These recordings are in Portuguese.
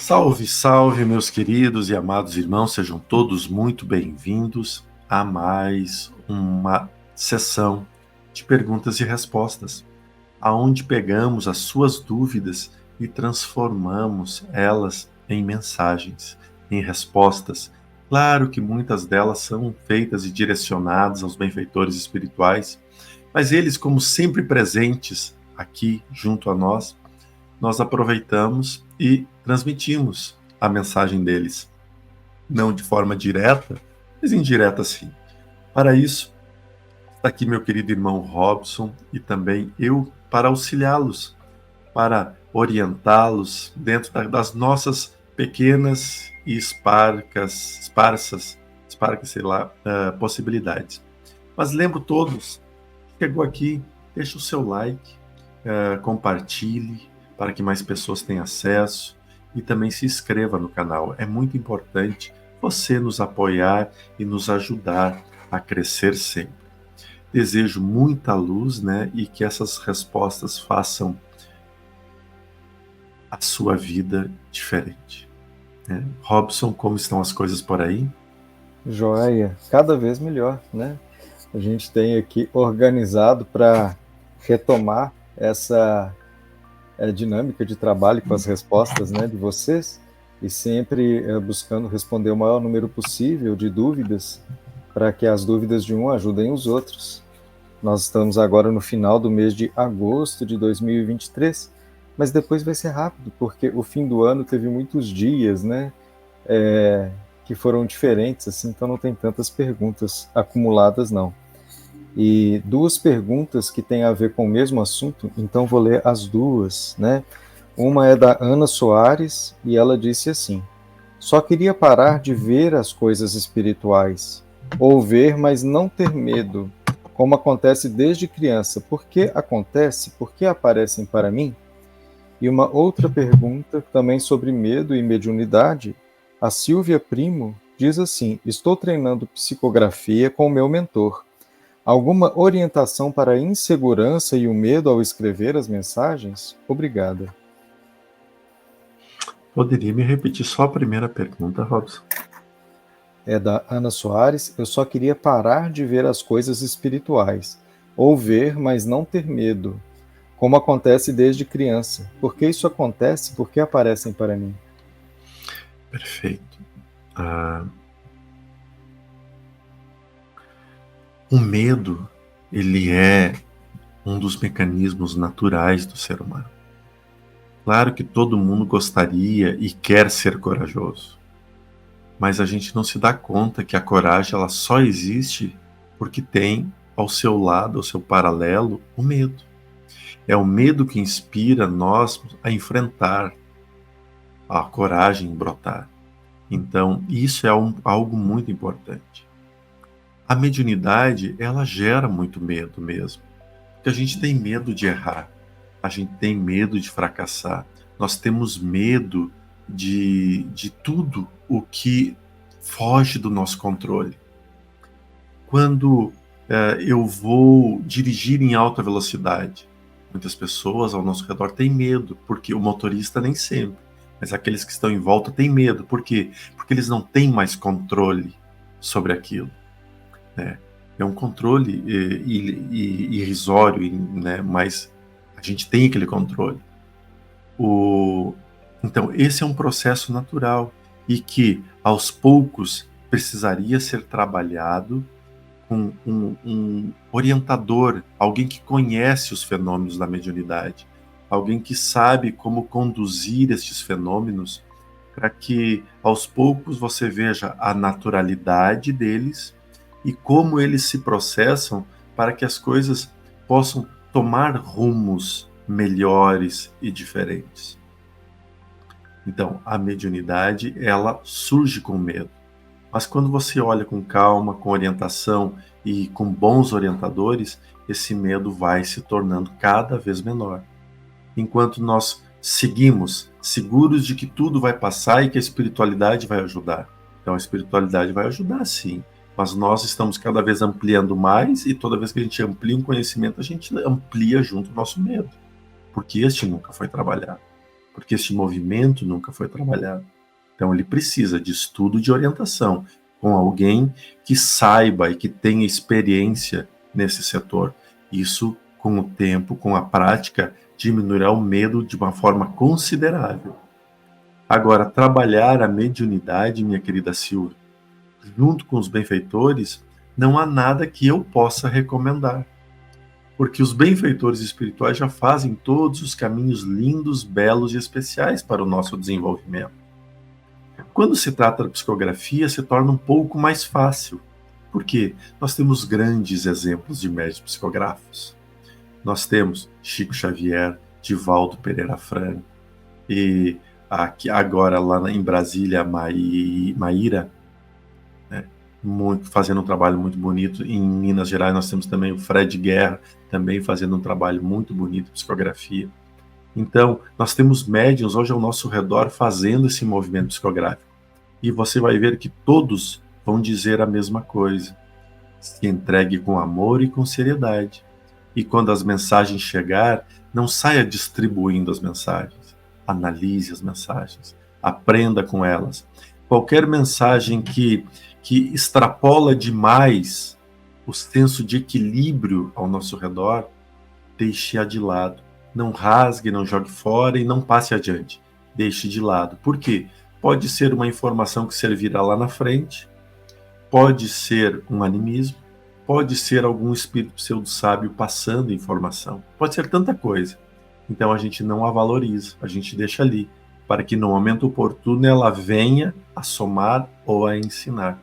Salve, salve, meus queridos e amados irmãos, sejam todos muito bem-vindos a mais uma sessão de perguntas e respostas, aonde pegamos as suas dúvidas e transformamos elas em mensagens, em respostas. Claro que muitas delas são feitas e direcionadas aos benfeitores espirituais, mas eles, como sempre presentes aqui junto a nós aproveitamos e transmitimos a mensagem deles, não de forma direta, mas indireta sim. Para isso, está aqui meu querido irmão Robson e também eu para auxiliá-los, para orientá-los dentro das nossas pequenas e esparsas, sei lá, possibilidades. Mas lembro todos, chegou aqui, deixa o seu like, compartilhe, para que mais pessoas tenham acesso e também se inscreva no canal. É muito importante você nos apoiar e nos ajudar a crescer sempre. Desejo muita luz, né, e que essas respostas façam a sua vida diferente. Robson, como estão as coisas por aí? Joia, cada vez melhor, né? A gente tem aqui organizado para retomar essa dinâmica de trabalho com as respostas, né, de vocês, e sempre buscando responder o maior número possível de dúvidas, para que as dúvidas de um ajudem os outros. Nós estamos agora no final do mês de agosto de 2023, mas depois vai ser rápido, porque o fim do ano teve muitos dias, né, que foram diferentes, assim, então não tem tantas perguntas acumuladas, não. E duas perguntas que têm a ver com o mesmo assunto, então vou ler as duas, né? Uma é da Ana Soares, e ela disse assim: só queria parar de ver as coisas espirituais, ou ver, mas não ter medo, como acontece desde criança. Por que acontece? Por que aparecem para mim? E uma outra pergunta, também sobre medo e mediunidade, a Silvia Primo diz assim: estou treinando psicografia com o meu mentor. Alguma orientação para a insegurança e o medo ao escrever as mensagens? Obrigada. Poderia me repetir só a primeira pergunta, Robson? É da Ana Soares. Eu só queria parar de ver as coisas espirituais. Ou ver, mas não ter medo. Como acontece desde criança. Por que isso acontece? Por que aparecem para mim? Perfeito. O medo, ele é um dos mecanismos naturais do ser humano. Claro que todo mundo gostaria e quer ser corajoso, mas a gente não se dá conta que a coragem ela só existe porque tem ao seu lado, ao seu paralelo, o medo. É o medo que inspira nós a enfrentar, a coragem brotar. Então, isso é algo muito importante. A mediunidade, ela gera muito medo mesmo. Porque a gente tem medo de errar, a gente tem medo de fracassar, nós temos medo de tudo o que foge do nosso controle. Quando eu vou dirigir em alta velocidade, muitas pessoas ao nosso redor têm medo, porque o motorista nem sempre, mas aqueles que estão em volta têm medo. Por quê? Porque eles não têm mais controle sobre aquilo. É um controle irrisório, né? Mas a gente tem aquele controle. Então, esse é um processo natural e que, aos poucos, precisaria ser trabalhado com um orientador, alguém que conhece os fenômenos da mediunidade, alguém que sabe como conduzir estes fenômenos para que, aos poucos, você veja a naturalidade deles e como eles se processam para que as coisas possam tomar rumos melhores e diferentes. Então, a mediunidade, ela surge com medo. Mas quando você olha com calma, com orientação e com bons orientadores, esse medo vai se tornando cada vez menor. Enquanto nós seguimos seguros de que tudo vai passar e que a espiritualidade vai ajudar. Então, a espiritualidade vai ajudar, sim. Mas nós estamos cada vez ampliando mais e toda vez que a gente amplia um conhecimento, a gente amplia junto o nosso medo. Porque este nunca foi trabalhado. porque esse movimento nunca foi trabalhado. Então ele precisa de estudo, de orientação, com alguém que saiba e que tenha experiência nesse setor. Isso, com o tempo, com a prática, diminuirá o medo de uma forma considerável. Agora, trabalhar a mediunidade, minha querida Silvia, junto com os benfeitores, não há nada que eu possa recomendar. Porque os benfeitores espirituais já fazem todos os caminhos lindos, belos e especiais para o nosso desenvolvimento. Quando se trata da psicografia, se torna um pouco mais fácil. Por quê? Nós temos grandes exemplos de médiuns psicógrafos. Nós temos Chico Xavier, Divaldo Pereira Franco, e aqui, agora lá em Brasília, Maíra, né, fazendo um trabalho muito bonito. Em Minas Gerais nós temos também o Fred Guerra, também fazendo um trabalho muito bonito de psicografia. Então, nós temos médiuns hoje ao nosso redor fazendo esse movimento psicográfico. E você vai ver que todos vão dizer a mesma coisa. Se entregue com amor e com seriedade. E quando as mensagens chegar, não saia distribuindo as mensagens. Analise as mensagens. Aprenda com elas. Qualquer mensagem que extrapola demais o senso de equilíbrio ao nosso redor, deixe-a de lado. Não rasgue, não jogue fora e não passe adiante. Deixe de lado. Por quê? Pode ser uma informação que servirá lá na frente, pode ser um animismo, pode ser algum espírito pseudo-sábio passando informação, pode ser tanta coisa. Então a gente não a valoriza, a gente deixa ali, para que no momento oportuno ela venha a somar ou a ensinar.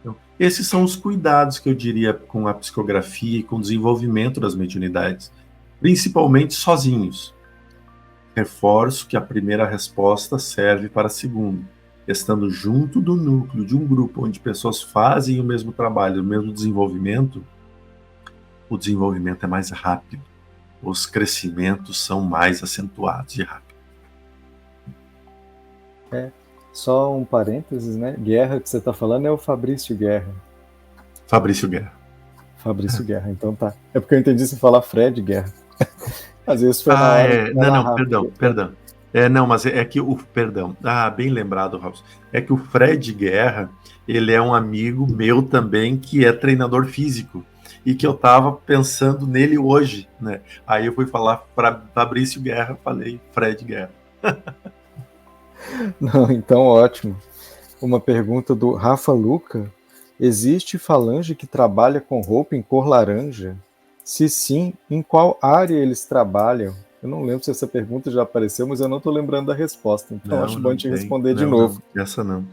Então, esses são os cuidados que eu diria com a psicografia e com o desenvolvimento das mediunidades, principalmente sozinhos. Reforço que a primeira resposta serve para a segunda. Estando junto do núcleo de um grupo onde pessoas fazem o mesmo trabalho, o mesmo desenvolvimento, o desenvolvimento é mais rápido. Os crescimentos são mais acentuados e rápidos. Só um parênteses, né? Guerra que você está falando é o Fabrício Guerra. Fabrício Guerra. Fabrício Guerra, então tá. É porque eu entendi você falar Fred Guerra. Às vezes foi na hora. Perdão. Mas é que o... Perdão. Bem lembrado, Raul. É que o Fred Guerra, ele é um amigo meu também, que é treinador físico. E que eu tava pensando nele hoje, né? Aí eu fui falar para Fabrício Guerra, falei Fred Guerra. Não, então ótimo. Uma pergunta do Rafa Luca. Existe falange que trabalha com roupa em cor laranja? Se sim, em qual área eles trabalham? Eu não lembro se essa pergunta já apareceu, mas eu não estou lembrando da resposta. Então acho bom te responder de novo. Não, essa não.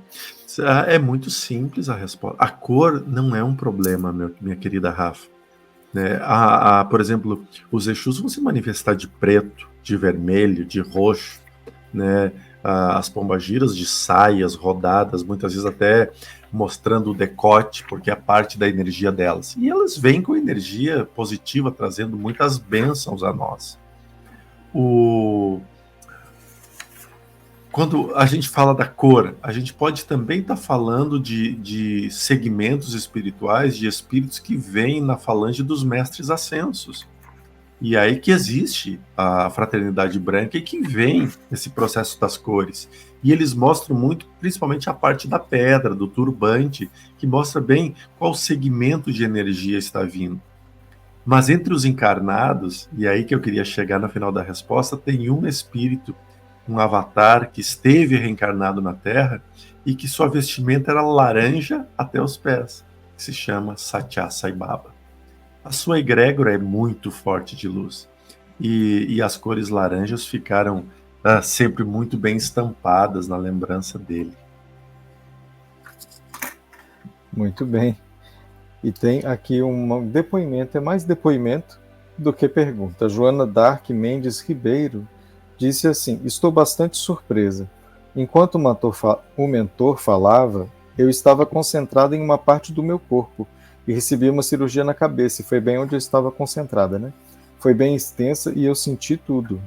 É muito simples a resposta. A cor não é um problema, minha querida Rafa. Né? Por exemplo, os Exus vão se manifestar de preto, de vermelho, de roxo, né? As pombagiras de saias rodadas, muitas vezes até mostrando o decote, porque é parte da energia delas. E elas vêm com energia positiva, trazendo muitas bênçãos a nós. Quando a gente fala da cor, a gente pode também estar falando de segmentos espirituais, de espíritos que vêm na falange dos mestres ascensos. E aí que existe a fraternidade branca e que vem esse processo das cores. E eles mostram muito, principalmente a parte da pedra, do turbante, que mostra bem qual segmento de energia está vindo. Mas entre os encarnados, e aí que eu queria chegar no final da resposta, tem um espírito, um avatar que esteve reencarnado na Terra e que sua vestimenta era laranja até os pés, que se chama Satya Sai Baba. A sua egrégora é muito forte de luz. E as cores laranjas ficaram sempre muito bem estampadas na lembrança dele. Muito bem. E tem aqui um depoimento, é mais depoimento do que pergunta. Joana Dark Mendes Ribeiro disse assim: estou bastante surpresa. Enquanto o mentor falava, eu estava concentrada em uma parte do meu corpo e recebi uma cirurgia na cabeça, e foi bem onde eu estava concentrada, né? Foi bem extensa e eu senti tudo.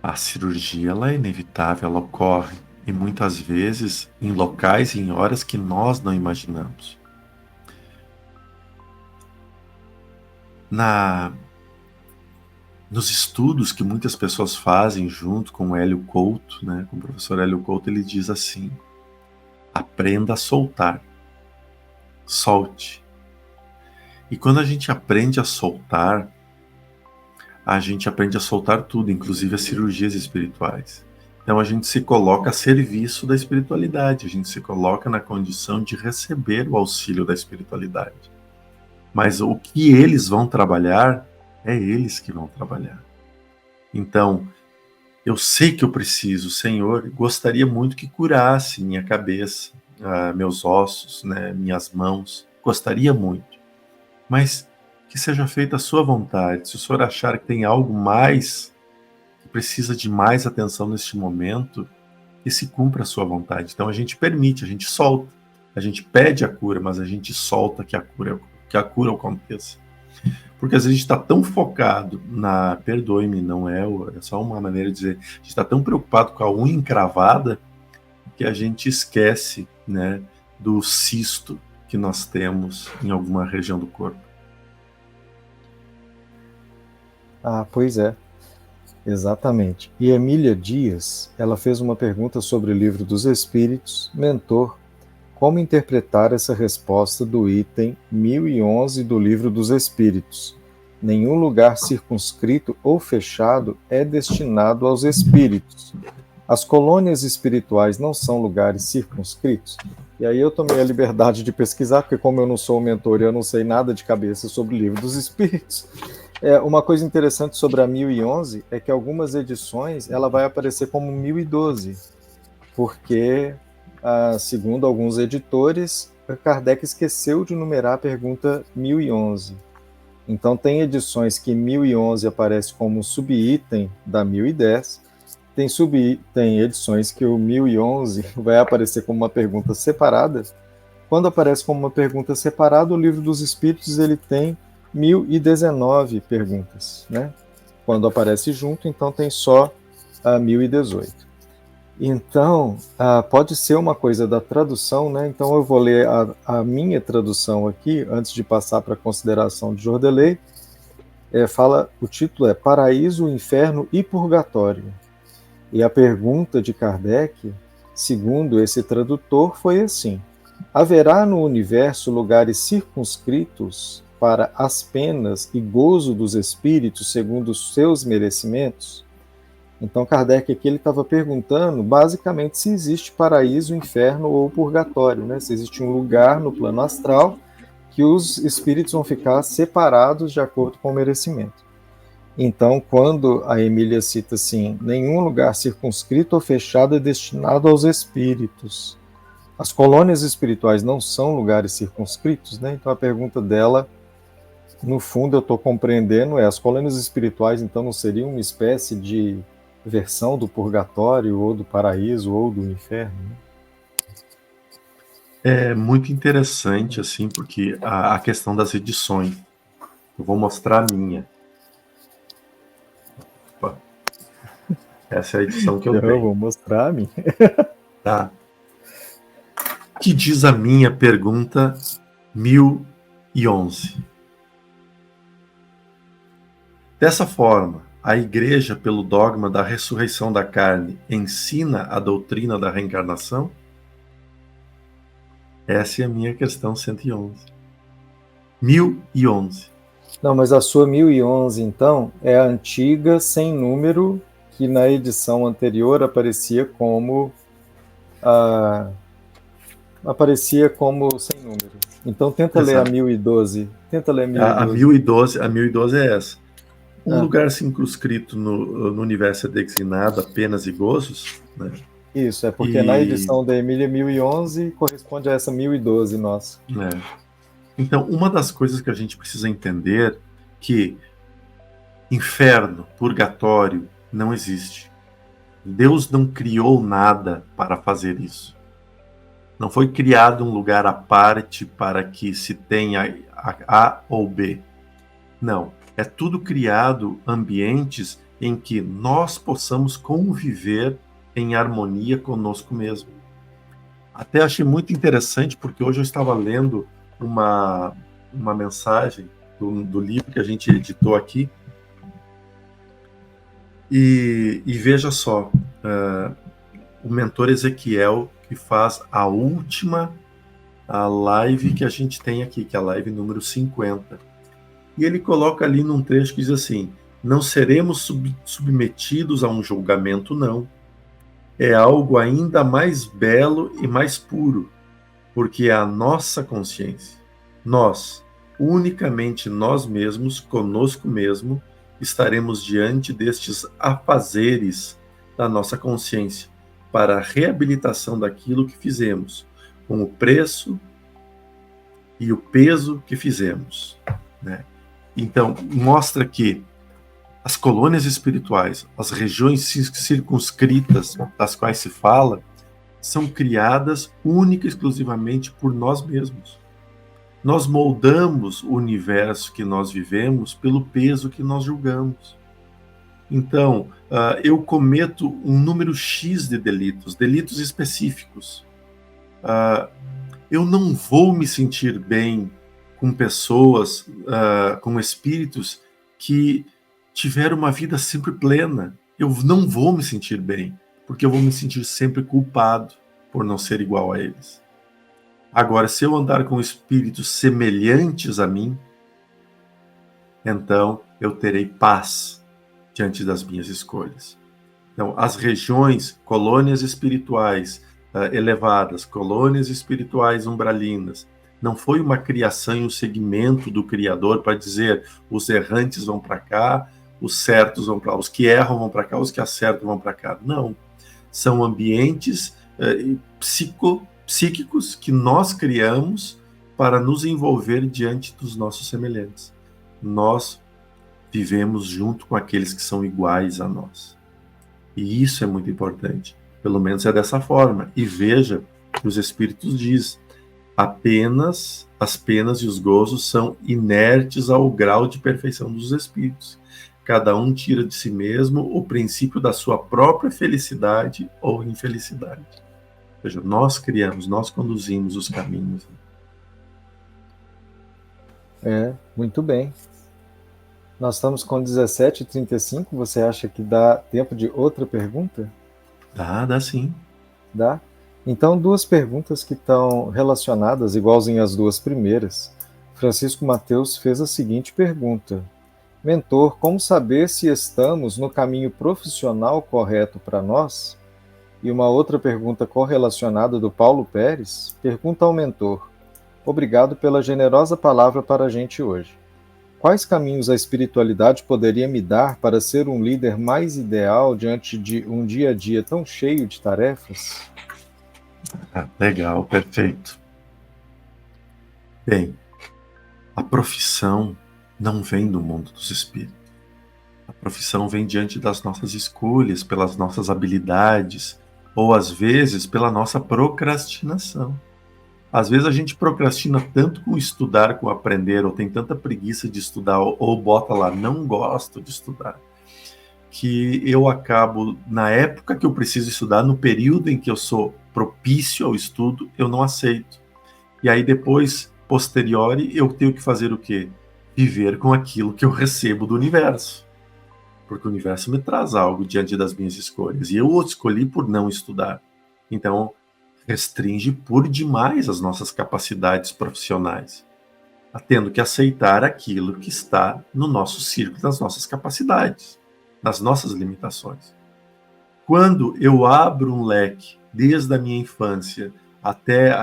A cirurgia ela é inevitável, ela ocorre, e muitas vezes em locais e em horas que nós não imaginamos. nos estudos que muitas pessoas fazem junto com o Hélio Couto, né, com o professor Hélio Couto, ele diz assim: aprenda a soltar, solte. E quando a gente aprende a soltar, a gente aprende a soltar tudo, inclusive as cirurgias espirituais. Então a gente se coloca a serviço da espiritualidade, a gente se coloca na condição de receber o auxílio da espiritualidade. Mas o que eles vão trabalhar, é eles que vão trabalhar. Então, eu sei que eu preciso, Senhor, gostaria muito que curasse minha cabeça, meus ossos, né, minhas mãos, gostaria muito. Mas que seja feita a sua vontade. Se o Senhor achar que tem algo mais, que precisa de mais atenção neste momento, que se cumpra a sua vontade. Então a gente permite, a gente solta, a gente pede a cura, mas a gente solta que a cura aconteça. Porque às vezes a gente está tão focado perdoe-me, não é só uma maneira de dizer, a gente está tão preocupado com a unha encravada que a gente esquece, né, do cisto que nós temos em alguma região do corpo. Pois é, exatamente. E Emília Dias, ela fez uma pergunta sobre o Livro dos Espíritos. Mentor, como interpretar essa resposta do item 1011 do Livro dos Espíritos? Nenhum lugar circunscrito ou fechado é destinado aos espíritos. As colônias espirituais não são lugares circunscritos? E aí eu tomei a liberdade de pesquisar, porque como eu não sou mentor e eu não sei nada de cabeça sobre o Livro dos Espíritos, uma coisa interessante sobre a 1011 é que algumas edições ela vai aparecer como 1012, porque, segundo alguns editores, Kardec esqueceu de numerar a pergunta 1011. Então tem edições que 1011 aparece como subitem da 1010, tem edições que o 1011 vai aparecer como uma pergunta separada. Quando aparece como uma pergunta separada, o Livro dos Espíritos ele tem 1019 perguntas, né? Quando aparece junto, então tem só a 1018. Então, pode ser uma coisa da tradução, né? Então eu vou ler a minha tradução aqui, antes de passar para a consideração de Jordelei. O título é Paraíso, Inferno e Purgatório. E a pergunta de Kardec, segundo esse tradutor, foi assim: haverá no universo lugares circunscritos para as penas e gozo dos espíritos segundo os seus merecimentos? Então Kardec aqui ele estava perguntando basicamente se existe paraíso, inferno ou purgatório, né? Se existe um lugar no plano astral que os espíritos vão ficar separados de acordo com o merecimento. Então, quando a Emília cita assim, nenhum lugar circunscrito ou fechado é destinado aos espíritos. As colônias espirituais não são lugares circunscritos, né? Então a pergunta dela, no fundo, eu estou compreendendo, as colônias espirituais, então, não seriam uma espécie de versão do purgatório, ou do paraíso, ou do inferno? Né? É muito interessante, assim, porque a questão das edições. Eu vou mostrar a minha. Opa. Essa é a edição que eu tenho. Eu vou mostrar a minha. Tá. O que diz a minha pergunta 1011? Dessa forma, a Igreja, pelo dogma da ressurreição da carne, ensina a doutrina da reencarnação? Essa é a minha questão 111. 1011. Não, mas a sua 1011, então, é a antiga sem número, que na edição anterior aparecia como sem número. Então tenta ler a 1012. Tenta ler a 1012. A 1012 é essa. Um lugar circunscrito no universo é designado a penas e gozos, né? Isso, é porque na edição da Emília 1011 corresponde a essa 1012 nossa. Então, uma das coisas que a gente precisa entender que inferno, purgatório, não existe. Deus não criou nada para fazer isso. Não foi criado um lugar à parte para que se tenha A ou B. Não. É tudo criado ambientes em que nós possamos conviver em harmonia conosco mesmo. Até achei muito interessante, porque hoje eu estava lendo uma mensagem do livro que a gente editou aqui, E veja só, o mentor Ezequiel, que faz a última live que a gente tem aqui, que é a live número 50. E ele coloca ali num trecho que diz assim: não seremos submetidos a um julgamento, não. É algo ainda mais belo e mais puro, porque é a nossa consciência. Nós, unicamente nós mesmos, conosco mesmo, estaremos diante destes afazeres da nossa consciência, para a reabilitação daquilo que fizemos, com o preço e o peso que fizemos, né? Então, mostra que as colônias espirituais, as regiões circunscritas das quais se fala, são criadas única e exclusivamente por nós mesmos. Nós moldamos o universo que nós vivemos pelo peso que nós julgamos. Então, eu cometo um número X de delitos específicos. Eu não vou me sentir bem com pessoas, com espíritos que tiveram uma vida sempre plena. Eu não vou me sentir bem, porque eu vou me sentir sempre culpado por não ser igual a eles. Agora, se eu andar com espíritos semelhantes a mim, então eu terei paz diante das minhas escolhas. Então, as regiões, colônias espirituais elevadas, colônias espirituais umbralinas, não foi uma criação e um segmento do Criador para dizer os errantes vão para cá, os certos vão para lá, os que erram vão para cá, os que acertam vão para cá. Não. São ambientes psíquicos que nós criamos para nos envolver diante dos nossos semelhantes. Nós vivemos junto com aqueles que são iguais a nós. E isso é muito importante. Pelo menos é dessa forma. E veja que os Espíritos dizem: apenas as penas e os gozos são inertes ao grau de perfeição dos Espíritos. Cada um tira de si mesmo o princípio da sua própria felicidade ou infelicidade. Ou seja, nós criamos, nós conduzimos os caminhos. Muito bem. Nós estamos com 17h35. Você acha que dá tempo de outra pergunta? Dá sim. Dá? Então, duas perguntas que estão relacionadas, igualzinho às duas primeiras. Francisco Mateus fez a seguinte pergunta: mentor, como saber se estamos no caminho profissional correto para nós? E uma outra pergunta correlacionada do Paulo Pérez pergunta ao mentor: obrigado pela generosa palavra para a gente hoje. Quais caminhos a espiritualidade poderia me dar para ser um líder mais ideal diante de um dia a dia tão cheio de tarefas? Legal, perfeito. Bem, a profissão não vem do mundo dos espíritos. A profissão vem diante das nossas escolhas, pelas nossas habilidades, ou às vezes pela nossa procrastinação. Às vezes a gente procrastina tanto com estudar, com aprender, ou tem tanta preguiça de estudar, ou bota lá, não gosto de estudar, que eu acabo, na época que eu preciso estudar, no período em que eu sou propício ao estudo, eu não aceito. E aí depois, posteriori, eu tenho que fazer o quê? Viver com aquilo que eu recebo do universo. Porque o universo me traz algo diante das minhas escolhas. E eu o escolhi por não estudar. Então, restringe por demais as nossas capacidades profissionais, tendo que aceitar aquilo que está no nosso círculo das nossas capacidades, das nossas limitações. Quando eu abro um leque, desde a minha infância até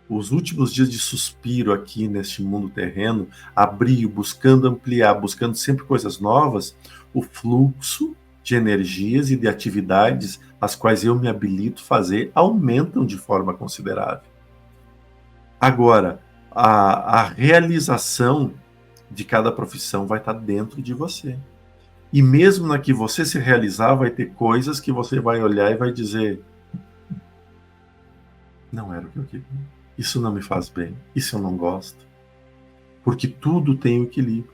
os últimos dias de suspiro aqui neste mundo terreno, abrio, buscando ampliar, buscando sempre coisas novas, o fluxo de energias e de atividades as quais eu me habilito a fazer aumentam de forma considerável. Agora, a realização de cada profissão vai estar dentro de você. E mesmo na que você se realizar, vai ter coisas que você vai olhar e vai dizer: não era o que eu queria, isso não me faz bem, isso eu não gosto. Porque tudo tem o equilíbrio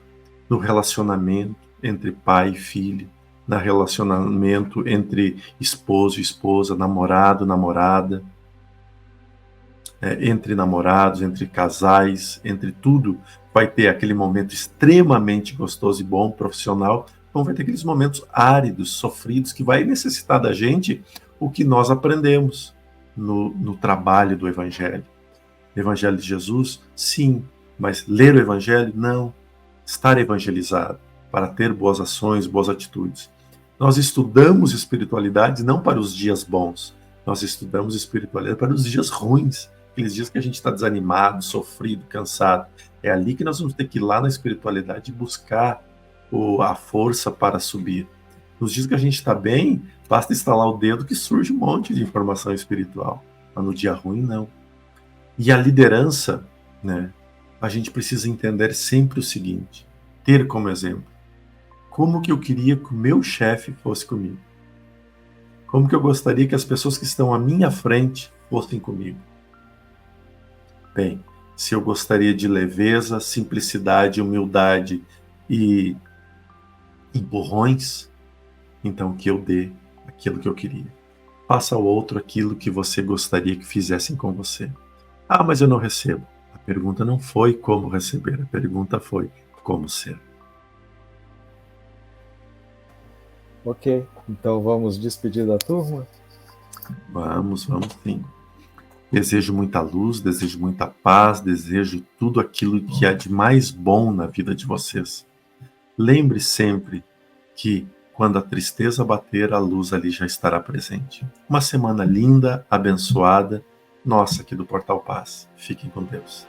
no relacionamento entre pai e filho, no relacionamento entre esposo e esposa, namorado, namorada, entre namorados, entre casais, entre tudo, vai ter aquele momento extremamente gostoso e bom, profissional, Então vai ter aqueles momentos áridos, sofridos, que vai necessitar da gente o que nós aprendemos no trabalho do Evangelho. Evangelho de Jesus? Sim, mas ler o Evangelho? Não. Estar evangelizado, para ter boas ações, boas atitudes. Nós estudamos espiritualidade não para os dias bons, nós estudamos espiritualidade para os dias ruins, aqueles dias que a gente está desanimado, sofrido, cansado. É ali que nós vamos ter que ir lá na espiritualidade e buscar a força para subir. Nos dias que a gente está bem, basta estalar o dedo que surge um monte de informação espiritual. Mas no dia ruim, não. E a liderança, né? A gente precisa entender sempre o seguinte, ter como exemplo, como que eu queria que o meu chefe fosse comigo? Como que eu gostaria que as pessoas que estão à minha frente fossem comigo? Bem, se eu gostaria de leveza, simplicidade, humildade e empurrões, então que eu dê aquilo que eu queria. Faça ao outro aquilo que você gostaria que fizessem com você. Ah, mas eu não recebo. A pergunta não foi como receber, a pergunta foi como ser. Ok, então vamos despedir da turma? Vamos sim. Desejo muita luz, desejo muita paz, desejo tudo aquilo que há de mais bom na vida de vocês. Lembre sempre que quando a tristeza bater, a luz ali já estará presente. Uma semana linda, abençoada, nossa aqui do Portal Paz. Fiquem com Deus.